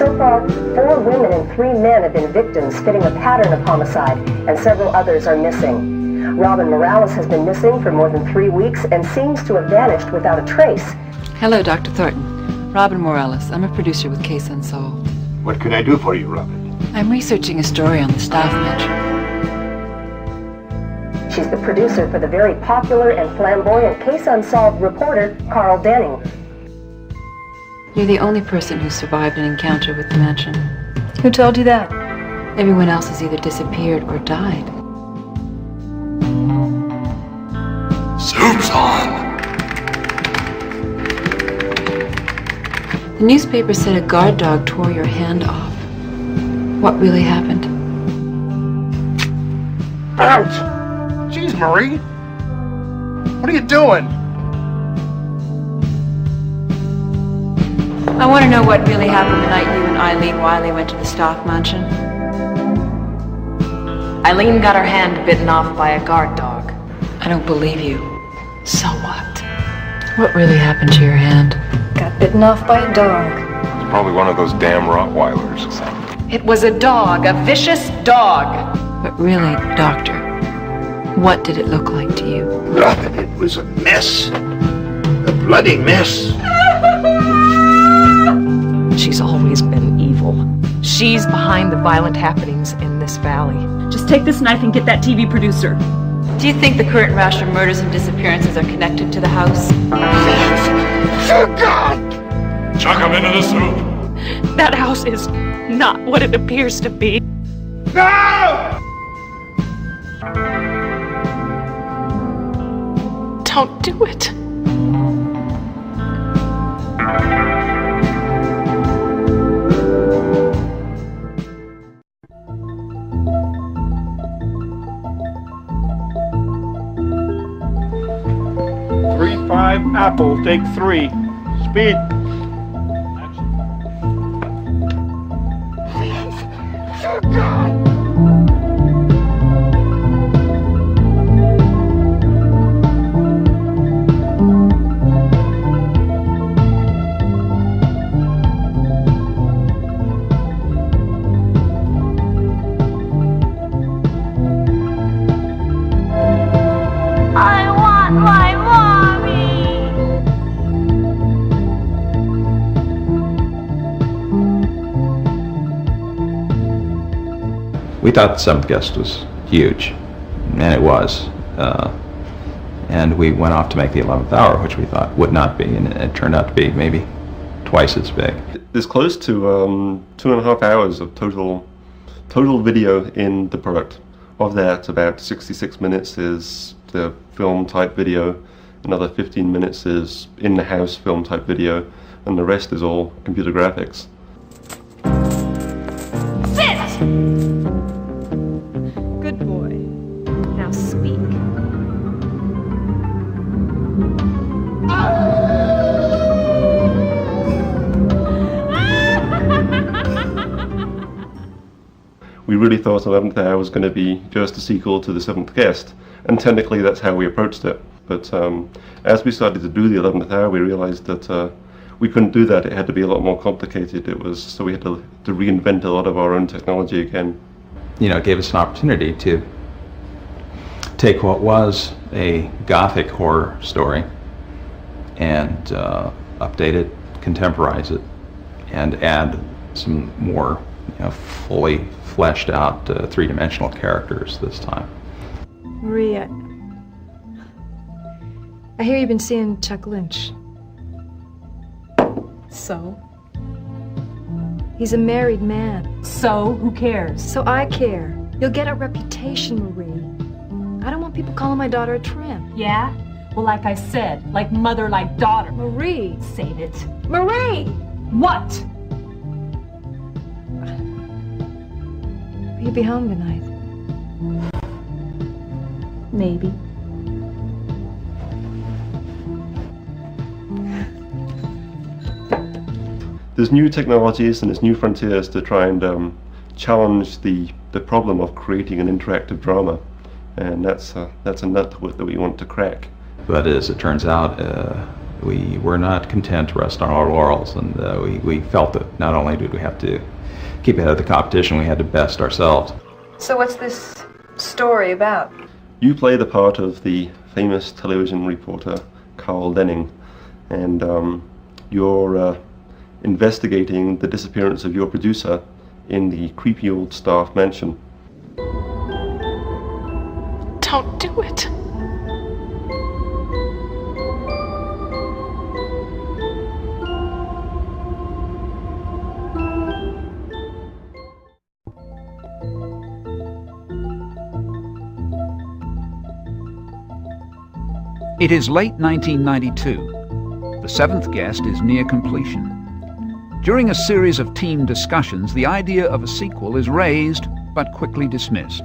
So far, 4 women and 3 men have been victims, fitting a pattern of homicide, and several others are missing. Robin Morales has been missing for more than 3 weeks and seems to have vanished without a trace. Hello, Dr. Thornton. Robin Morales. I'm a producer with Case Unsolved. What can I do for you, Robin? I'm researching a story on the staff mention. She's the producer for the very popular and flamboyant Case Unsolved reporter, Carl Denning. You're the only person who survived an encounter with the mansion. Who told you that? Everyone else has either disappeared or died. Soup's on! The newspaper said a guard dog tore your hand off. What really happened? Ouch! Jeez, Marie! What are you doing? I want to know what really happened the night you and Eileen Wiley went to the Stock Mansion. Eileen got her hand bitten off by a guard dog. I don't believe you. So what? What really happened to your hand? Got bitten off by a dog. It's probably one of those damn Rottweilers. It was a dog, a vicious dog. But really, Doctor, what did it look like to you? Robin, it was a mess. A bloody mess. She's always been evil. She's behind the violent happenings in this valley. Just take this knife and get that TV producer. Do you think the current rash of murders and disappearances are connected to the house? Oh, God! Chuck him into the soup! That house is not what it appears to be. No! Don't do it. Apple, take 3. Speed. Oh, God! We thought the seventh guest was huge, and it was. And we went off to make the 11th hour, which we thought would not be, and it turned out to be maybe twice as big. There's close to 2.5 hours of total video in the product. Of that, about 66 minutes is the film type video, another 15 minutes is in-the-house film type video, and the rest is all computer graphics. Good boy. Now speak. We really thought 11th Hour was going to be just a sequel to The Seventh Guest, and technically that's how we approached it. But as we started to do the 11th Hour, we realized that we couldn't do that. It had to be a lot more complicated. So we had to reinvent a lot of our own technology again. You know, it gave us an opportunity to take what was a gothic horror story and update it, contemporize it, and add some more, fully fleshed out three-dimensional characters this time. Maria, I hear you've been seeing Chuck Lynch. So? He's a married man. So? Who cares? So I care. You'll get a reputation, Marie. I don't want people calling my daughter a tramp. Yeah? Well, like I said, like mother, like daughter. Marie! Save it. Marie! What? Will you be home tonight? Maybe. There's new technologies and there's new frontiers to try and challenge the problem of creating an interactive drama, and that's a nut that we want to crack. But as it turns out, We were not content to rest on our laurels, and we felt that not only did we have to keep ahead of the competition, we had to best ourselves. So what's this story about? You play the part of the famous television reporter Carl Denning, and you're investigating the disappearance of your producer in the creepy old staff mansion. Don't do it. It is late 1992. The seventh guest is near completion. During a series of team discussions, the idea of a sequel is raised but quickly dismissed.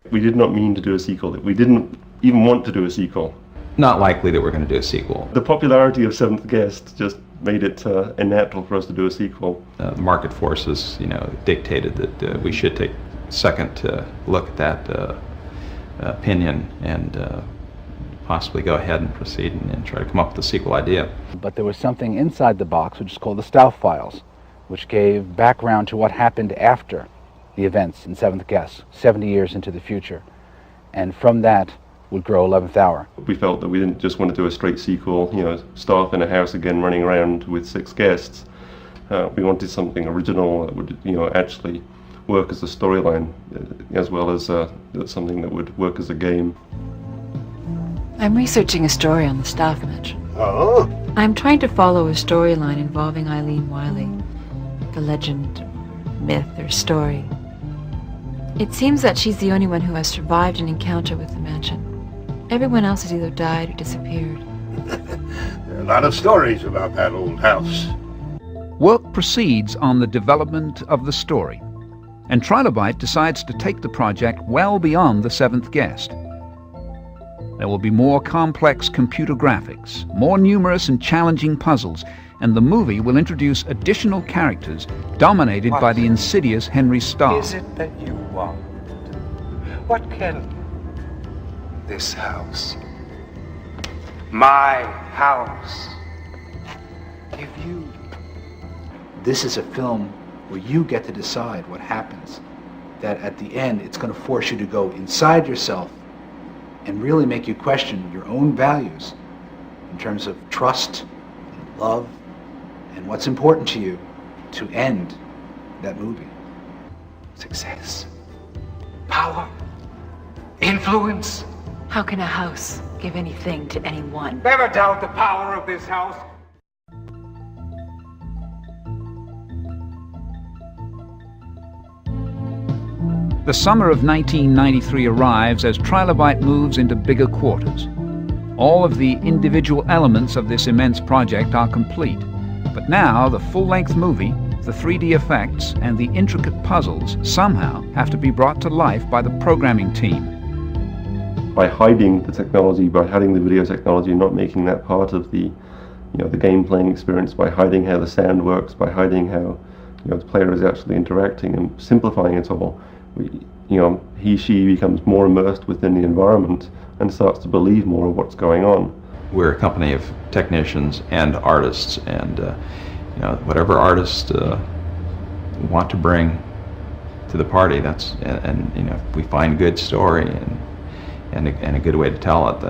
We did not mean to do a sequel. We didn't even want to do a sequel. Not likely that we're going to do a sequel. The popularity of Seventh Guest just made it unnatural for us to do a sequel. The market forces, dictated that we should take a second to look at that opinion and possibly go ahead and proceed and try to come up with a sequel idea. But there was something inside the box which is called the Stauff Files, which gave background to what happened after the events in Seventh Guest, 70 years into the future. And from that would grow 11th Hour. We felt that we didn't just want to do a straight sequel, staff in a house again running around with 6 guests. We wanted something original that would, actually work as a storyline, as well as something that would work as a game. I'm researching a story on the staff mansion. Oh? I'm trying to follow a storyline involving Eileen Wiley. The legend, myth, or story. It seems that she's the only one who has survived an encounter with the mansion. Everyone else has either died or disappeared. There are a lot of stories about that old house. Work proceeds on the development of the story, and Trilobyte decides to take the project well beyond the seventh guest. There will be more complex computer graphics, more numerous and challenging puzzles, and the movie will introduce additional characters dominated by the insidious Henry Starr. Is it that you want? What can this house, my house, give you? This is a film where you get to decide what happens. That at the end, it's going to force you to go inside yourself and really make you question your own values in terms of trust, and love, and what's important to you to end that movie. Success, power, influence. How can a house give anything to anyone? Never doubt the power of this house. The summer of 1993 arrives as Trilobyte moves into bigger quarters. All of the individual elements of this immense project are complete, but now the full-length movie, the 3D effects, and the intricate puzzles somehow have to be brought to life by the programming team. By hiding the technology, by hiding the video technology, not making that part of the, the game playing experience, by hiding how the sound works, by hiding how, the player is actually interacting and simplifying it all, she becomes more immersed within the environment and starts to believe more of what's going on. We're a company of technicians and artists, and whatever artists want to bring to the party, if we find good story and a good way to tell it,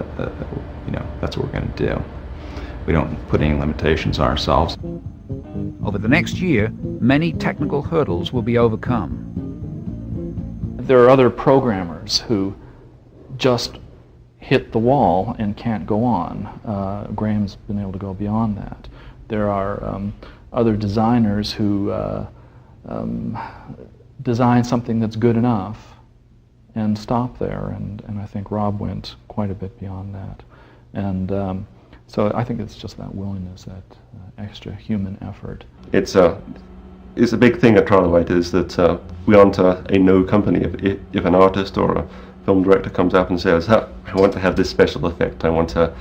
that's what we're going to do. We don't put any limitations on ourselves. Over the next year, many technical hurdles will be overcome. There are other programmers who just hit the wall and can't go on. Graham's been able to go beyond that. There are other designers who design something that's good enough and stop there, and I think Rob went quite a bit beyond that. And so I think it's just that willingness, that extra human effort. It's a big thing at Trilobyte is that we aren't a no company. If an artist or a film director comes up and says, I want to have this special effect, I want a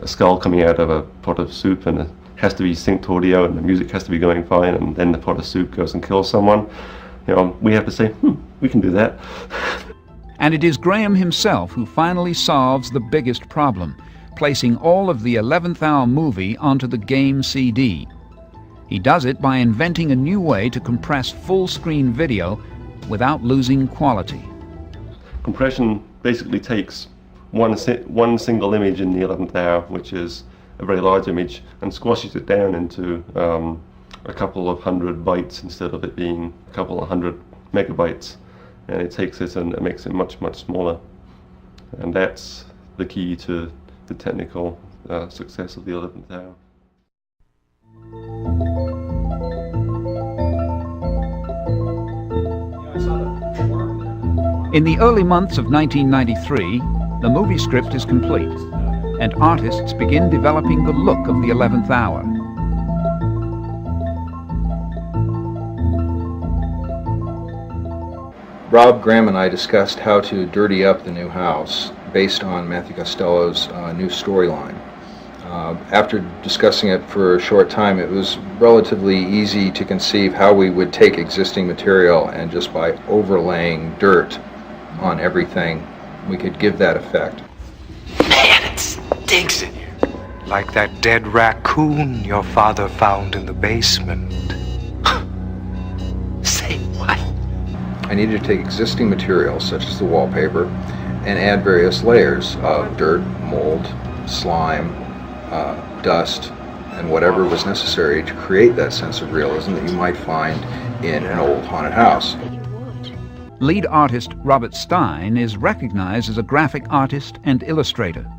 skull coming out of a pot of soup, and it has to be synced audio and the music has to be going fine, and then the pot of soup goes and kills someone, we have to say, we can do that. And it is Graham himself who finally solves the biggest problem, placing all of the 11th Hour movie onto the game CD. He does it by inventing a new way to compress full-screen video without losing quality. Compression basically takes one single image in the 11th hour, which is a very large image, and squashes it down into a couple of hundred bytes instead of it being a couple of hundred megabytes. And it takes it and it makes it much, much smaller. And that's the key to the technical success of the 11th hour. In the early months of 1993, the movie script is complete, and artists begin developing the look of the 11th Hour. Rob, Graham, and I discussed how to dirty up the new house based on Matthew Costello's new storyline. After discussing it for a short time, it was relatively easy to conceive how we would take existing material and just by overlaying dirt on everything, we could give that effect. Man, it stinks in here. Like that dead raccoon your father found in the basement. Say what? I needed to take existing materials, such as the wallpaper, and add various layers of dirt, mold, slime, dust, and whatever was necessary to create that sense of realism that you might find in an old haunted house. Lead artist Robert Stein is recognized as a graphic artist and illustrator.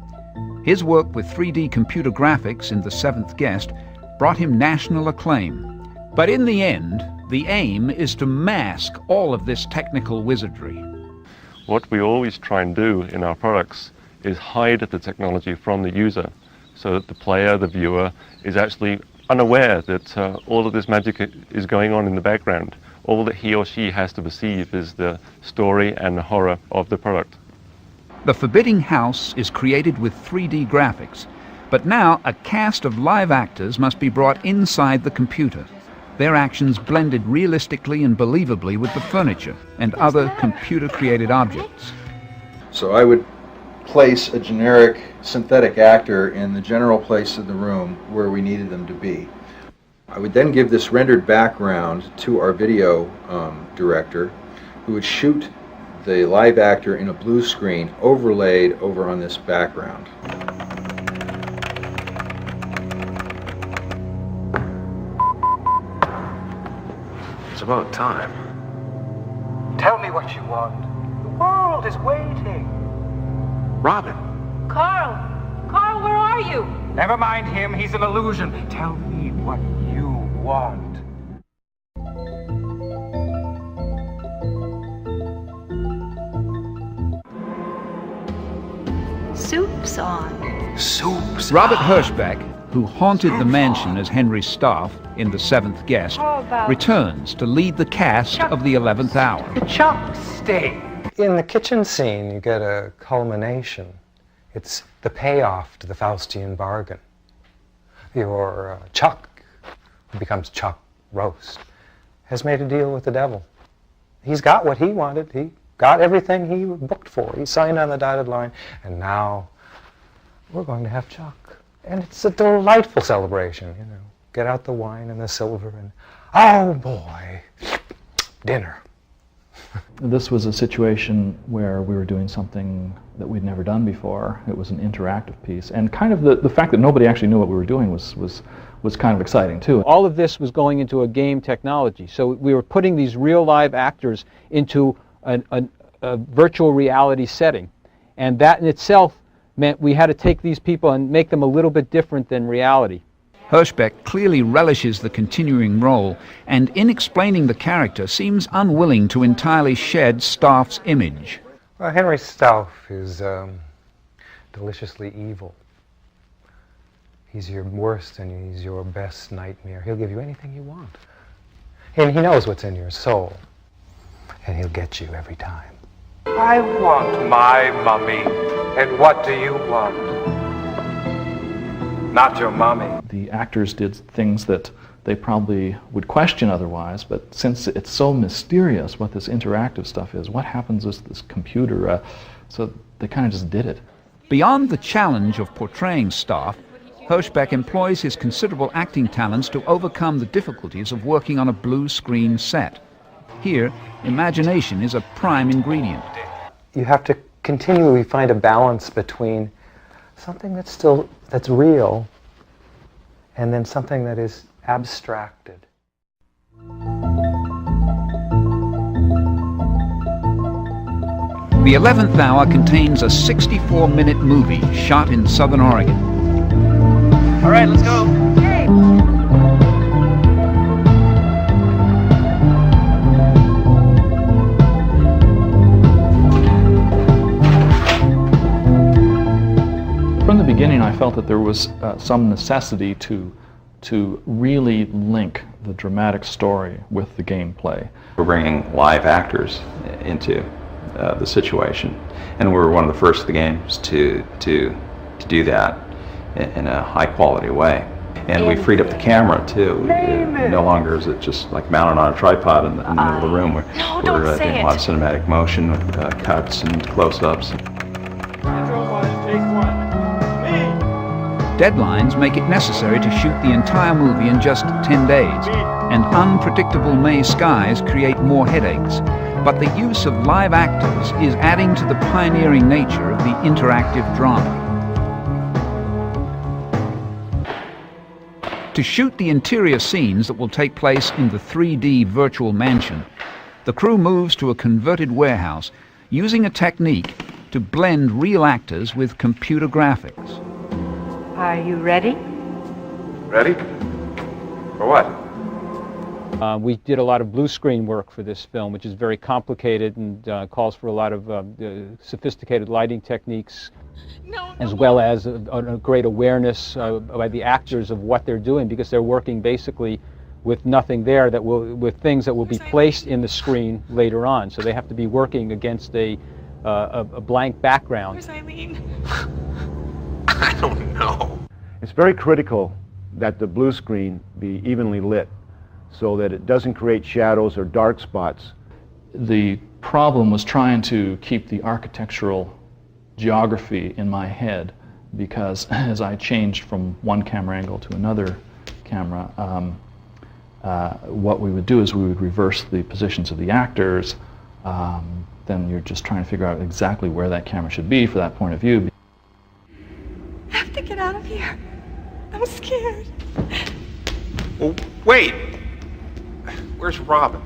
His work with 3D computer graphics in The Seventh Guest brought him national acclaim. But in the end, the aim is to mask all of this technical wizardry. What we always try and do in our products is hide the technology from the user, so that the player, the viewer, is actually unaware that all of this magic is going on in the background. All that he or she has to perceive is the story and the horror of the product. The Forbidding House is created with 3D graphics, but now a cast of live actors must be brought inside the computer. Their actions blended realistically and believably with the furniture and other computer-created objects. So I would place a generic synthetic actor in the general place of the room where we needed them to be. I would then give this rendered background to our video director, who would shoot the live actor in a blue screen overlaid over on this background. It's about time. Tell me what you want. The world is waiting. Robin. Carl! Carl, where are you? Never mind him, he's an illusion. Tell me what you want. Soup's on. Soup's Robert Hirschbeck, who haunted the mansion as Henry Staff in The Seventh Guest, returns to lead the cast of The 11th Hour. Chopstick. In the kitchen scene, you get a culmination. It's the payoff to the Faustian bargain. Your Chuck, who becomes Chuck Roast, has made a deal with the devil. He's got what he wanted. He got everything he booked for. He signed on the dotted line, and now we're going to have Chuck. And it's a delightful celebration, you know. Get out the wine and the silver and, oh boy, dinner. This was a situation where we were doing something that we'd never done before. It was an interactive piece, and kind of the fact that nobody actually knew what we were doing was kind of exciting too. All of this was going into a game technology, so we were putting these real live actors into a virtual reality setting, and that in itself meant we had to take these people and make them a little bit different than reality. Hirschbeck clearly relishes the continuing role, and in explaining the character seems unwilling to entirely shed Staff's image. Well, Henry Staff is deliciously evil. He's your worst and he's your best nightmare. He'll give you anything you want. And he knows what's in your soul. And he'll get you every time. I want my mummy. And what do you want? Not your mummy. The actors did things that they probably would question otherwise, but since it's so mysterious what this interactive stuff is, what happens with this computer, so they kind of just did it. Beyond the challenge of portraying staff, Hirschbeck employs his considerable acting talents to overcome the difficulties of working on a blue screen set. Here, imagination is a prime ingredient. You have to continually find a balance between something that's real and then something that is abstracted. The 11th Hour contains a 64-minute movie shot in Southern Oregon. All right, let's go. From the beginning, I felt that there was some necessity to really link the dramatic story with the gameplay. We're bringing live actors into the situation, and we were one of the first of the games to do that in a high-quality way. And we freed up the camera too. No longer is it just like mounted on a tripod in the middle of the room. We're doing a lot of cinematic motion with cuts and close-ups. Deadlines make it necessary to shoot the entire movie in just 10 days, and unpredictable May skies create more headaches. But the use of live actors is adding to the pioneering nature of the interactive drama. To shoot the interior scenes that will take place in the 3D virtual mansion, the crew moves to a converted warehouse using a technique to blend real actors with computer graphics. Are you ready? Ready? For what? We did a lot of blue screen work for this film, which is very complicated and calls for a lot of sophisticated lighting techniques, as well as a great awareness by the actors of what they're doing, because they're working basically with nothing there, with things that will be placed in the screen later on. So they have to be working against a blank background. Where's Eileen? I don't know. It's very critical that the blue screen be evenly lit so that it doesn't create shadows or dark spots. The problem was trying to keep the architectural geography in my head, because as I changed from one camera angle to another camera, what we would do is we would reverse the positions of the actors. Then you're just trying to figure out exactly where that camera should be for that point of view. I have to get out of here. I'm scared. Well, wait. Where's Robin?